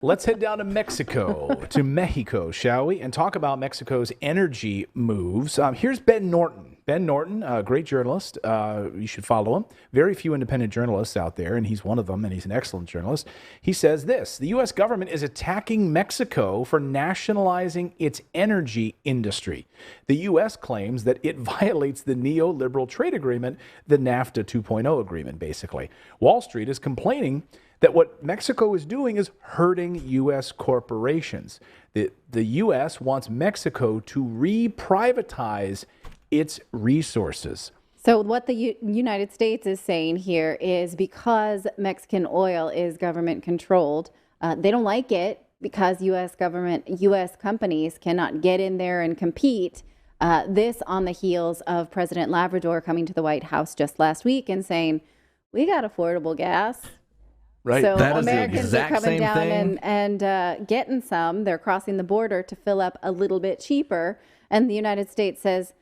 Let's head down to Mexico, shall we? And talk about Mexico's energy moves. Here's Ben Norton. Ben Norton, a great journalist. You should follow him. Very few independent journalists out there, and he's one of them, and he's an excellent journalist. He says this: the U.S. government is attacking Mexico for nationalizing its energy industry. The U.S. claims that it violates the neoliberal trade agreement, the NAFTA 2.0 agreement, basically. Wall Street is complaining that what Mexico is doing is hurting U.S. corporations. The U.S. wants Mexico to re-privatize its resources. So what the United States is saying here is because Mexican oil is government controlled, they don't like it because U.S. companies cannot get in there and compete. This on the heels of President Labrador coming to the White House just last week and saying, we got affordable gas. Right. So that is Americans are coming down and getting some. They're crossing the border to fill up a little bit cheaper. And the United States says,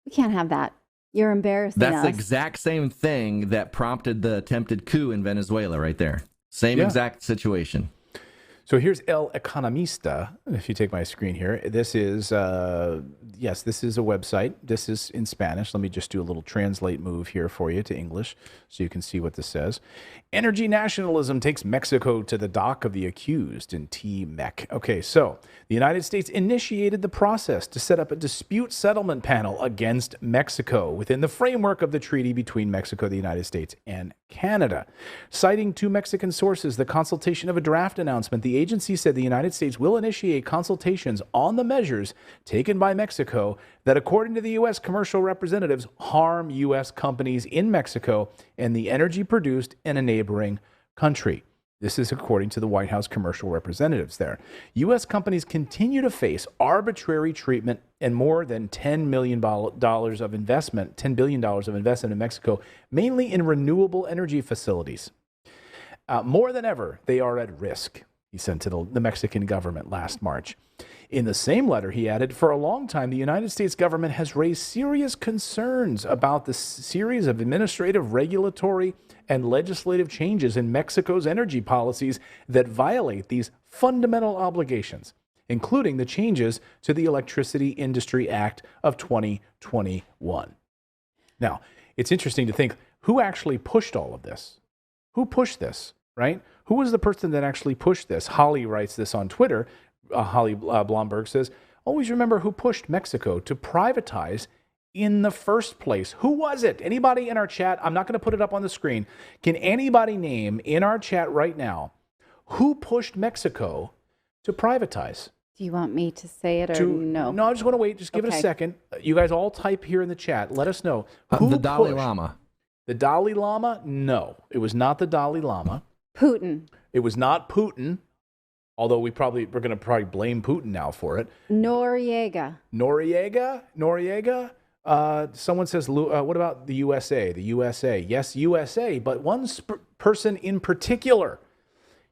we can't have that. You're embarrassing us. That's the exact same thing that prompted the attempted coup in Venezuela right there. Same exact situation. So here's El Economista, if you take my screen here. This is, this is a website. This is in Spanish. Let me just do a little translate move here for you to English so you can see what this says. Energy nationalism takes Mexico to the dock of the accused in T-MEC. Okay, so the United States initiated the process to set up a dispute settlement panel against Mexico within the framework of the treaty between Mexico, the United States, and Canada. Citing two Mexican sources, the consultation of a draft announcement, the agency said the United States will initiate consultations on the measures taken by Mexico that, according to the U.S. commercial representatives, harm U.S. companies in Mexico and the energy produced in a neighboring country. This is according to the White House commercial representatives there. U.S. companies continue to face arbitrary treatment and more than $10 billion of investment in Mexico, mainly in renewable energy facilities. More than ever, they are at risk, he sent to the Mexican government last March. In the same letter, he added, for a long time, the United States government has raised serious concerns about the series of administrative, regulatory, and legislative changes in Mexico's energy policies that violate these fundamental obligations, including the changes to the Electricity Industry Act of 2021. Now, it's interesting to think, who actually pushed all of this? Who pushed this, right? Who was the person that actually pushed this? Holly writes this on Twitter. Holly Blomberg says, always remember who pushed Mexico to privatize in the first place. Who was it? Anybody in our chat? I'm not going to put it up on the screen. Can anybody name in our chat right now who pushed Mexico to privatize? Do you want me to say it or no? No, I just want to wait. Just give it a second. You guys all type here in the chat. Let us know. Who the Dalai Lama. The Dalai Lama? No, it was not the Dalai Lama. Putin. It was not Putin. Although we're going to blame Putin now for it. Noriega. Someone says, what about the USA? The USA. Yes, USA, but one person in particular.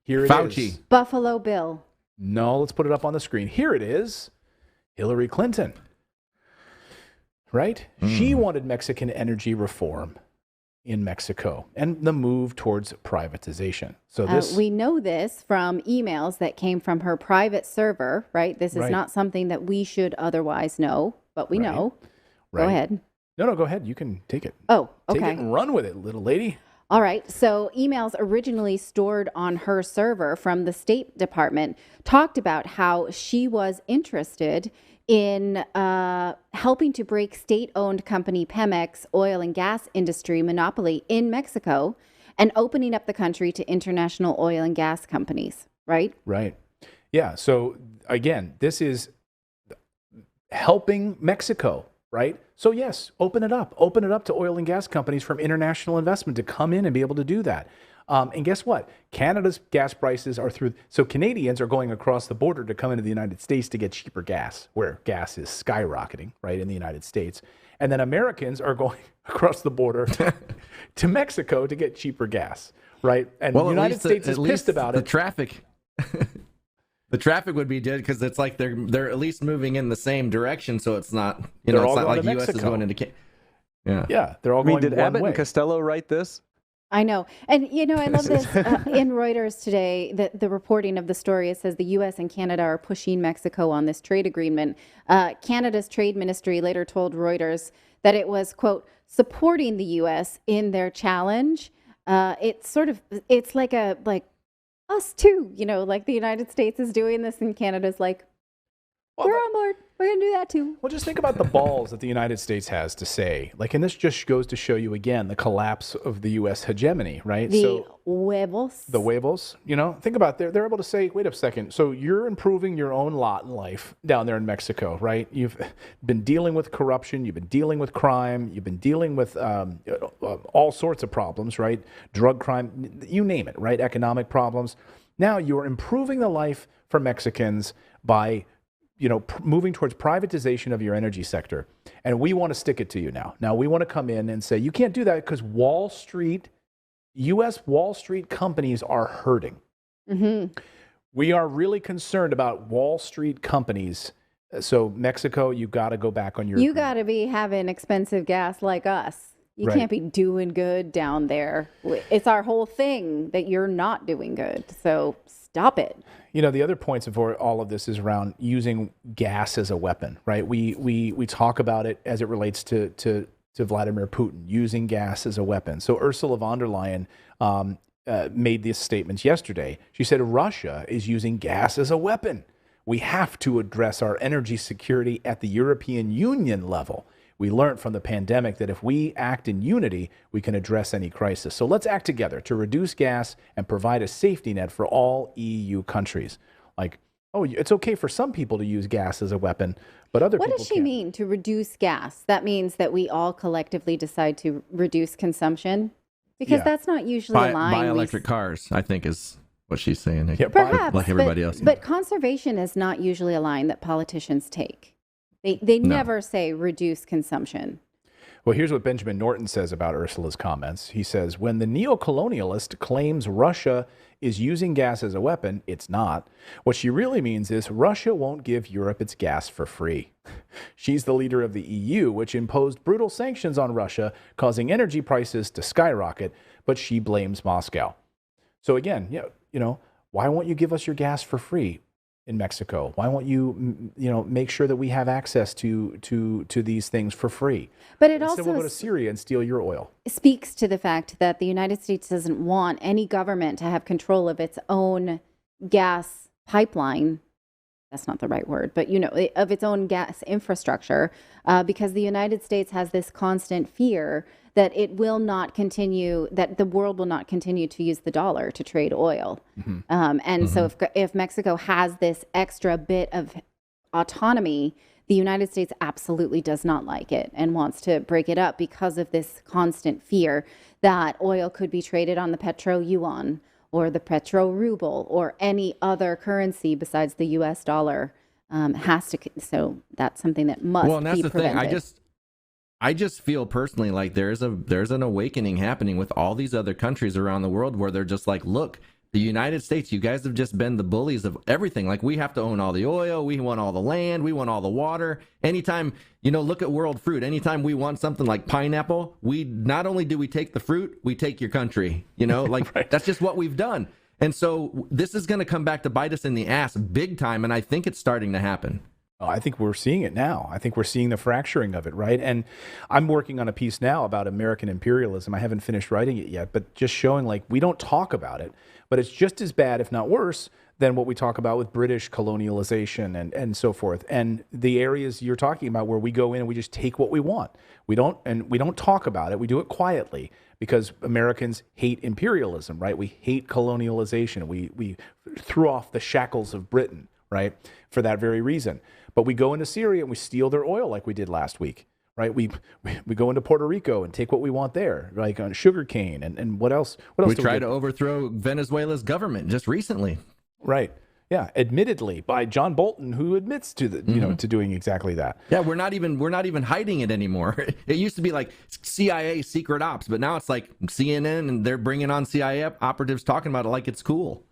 Here it Fauci. is. Buffalo Bill. No, let's put it up on the screen. Here it is. Hillary Clinton. Right? She wanted Mexican energy reform in Mexico and the move towards privatization. So we know this from emails that came from her private server, right? This is not something that we should otherwise know, but we know. Go ahead. No, go ahead. You can take it. Oh, okay. Take it and run with it, little lady. All right. So emails originally stored on her server from the State Department talked about how she was interested in helping to break state-owned company Pemex oil and gas industry monopoly in Mexico and opening up the country to international oil and gas companies, right? Right. Yeah. So again, this is helping Mexico, right? So yes, open it up to oil and gas companies from international investment to come in and be able to do that. And guess what? Canada's gas prices are so Canadians are going across the border to come into the United States to get cheaper gas, where gas is skyrocketing, right, in the United States. And then Americans are going across the border to Mexico to get cheaper gas, right? And the United States is pissed about it. The traffic would be good because it's like they're at least moving in the same direction, so it's not it's not like the U.S. is going into Yeah, they're all going did one Abbott way. and Costello write this? I know. And, I love this. In Reuters today, the reporting of the story, it says the U.S. and Canada are pushing Mexico on this trade agreement. Canada's trade ministry later told Reuters that it was, quote, supporting the U.S. in their challenge. It's like us too, like the United States is doing this and Canada's like, we're on board. We're going to do that too. Well, just think about the balls that the United States has to say. And this just goes to show you again the collapse of the U.S. hegemony, right? The huevos. The huevos, think about they're able to say, wait a second. So you're improving your own lot in life down there in Mexico, right? You've been dealing with corruption. You've been dealing with crime. You've been dealing with all sorts of problems, right? Drug crime, you name it, right? Economic problems. Now you're improving the life for Mexicans by moving towards privatization of your energy sector. And we want to stick it to you now. Now we want to come in and say, you can't do that because U.S. Wall Street companies are hurting. Mm-hmm. We are really concerned about Wall Street companies. So Mexico, you got to go back on your... You got to be having expensive gas like us. You can't be doing good down there. It's our whole thing that you're not doing good. So stop it. The other points of all of this is around using gas as a weapon, right? We talk about it as it relates to Vladimir Putin, using gas as a weapon. So Ursula von der Leyen made these statements yesterday. She said Russia is using gas as a weapon. We have to address our energy security at the European Union level. We learned from the pandemic that if we act in unity, we can address any crisis. So let's act together to reduce gas and provide a safety net for all EU countries. It's okay for some people to use gas as a weapon, but other people can't. What does she mean, to reduce gas? That means that we all collectively decide to reduce consumption? Because that's not usually a line. Buy electric cars, I think, is what she's saying. Perhaps, like everybody else. But conservation is not usually a line that politicians take. They never say reduce consumption. Well, here's what Benjamin Norton says about Ursula's comments. He says, when the neocolonialist claims Russia is using gas as a weapon, it's not. What she really means is Russia won't give Europe its gas for free. She's the leader of the EU, which imposed brutal sanctions on Russia, causing energy prices to skyrocket, but she blames Moscow. So again, why won't you give us your gas for free in Mexico? Why won't you, make sure that we have access to these things for free? But it Instead also we'll go to Syria and steal your oil. Speaks to the fact that the United States doesn't want any government to have control of its own gas pipeline. That's not the right word, but of its own gas infrastructure, because the United States has this constant fear that it will not continue, that the world will not continue to use the dollar to trade oil. Mm-hmm. So if Mexico has this extra bit of autonomy, the United States absolutely does not like it and wants to break it up because of this constant fear that oil could be traded on the petro yuan or the petro ruble or any other currency besides the U.S. dollar. So that's something that must be prevented. Well, and that's the thing. I just feel personally like there's an awakening happening with all these other countries around the world where they're just like, look, the United States, you guys have just been the bullies of everything. Like, we have to own all the oil, we want all the land, we want all the water. Anytime, look at world fruit. Anytime we want something like pineapple, we not only do we take the fruit, we take your country. Right. That's just what we've done. And so this is going to come back to bite us in the ass big time, and I think it's starting to happen. Oh, I think we're seeing it now. I think we're seeing the fracturing of it, right? And I'm working on a piece now about American imperialism. I haven't finished writing it yet, but just showing we don't talk about it, but it's just as bad, if not worse, than what we talk about with British colonialization and so forth. And the areas you're talking about where we go in and we just take what we want. We don't talk about it. We do it quietly because Americans hate imperialism, right? We hate colonialization. We threw off the shackles of Britain, right? For that very reason. But we go into Syria and we steal their oil like we did last week, right? We go into Puerto Rico and take what we want there, like on sugarcane and what else? We tried to overthrow Venezuela's government just recently. Right. Yeah. Admittedly by John Bolton, who admits to to doing exactly that. Yeah. We're not even hiding it anymore. It used to be like CIA secret ops, but now it's like CNN and they're bringing on CIA operatives talking about it like it's cool.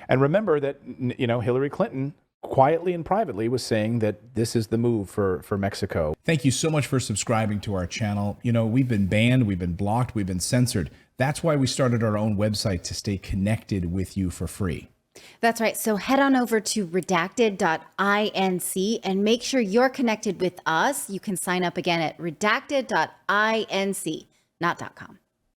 And remember that, Hillary Clinton quietly and privately was saying that this is the move for Mexico. Thank you so much for subscribing to our channel. We've been banned, we've been blocked, we've been censored. That's why we started our own website, to stay connected with you for free. That's right. So head on over to redacted.inc and make sure you're connected with us. You can sign up again at redacted.inc, not .com.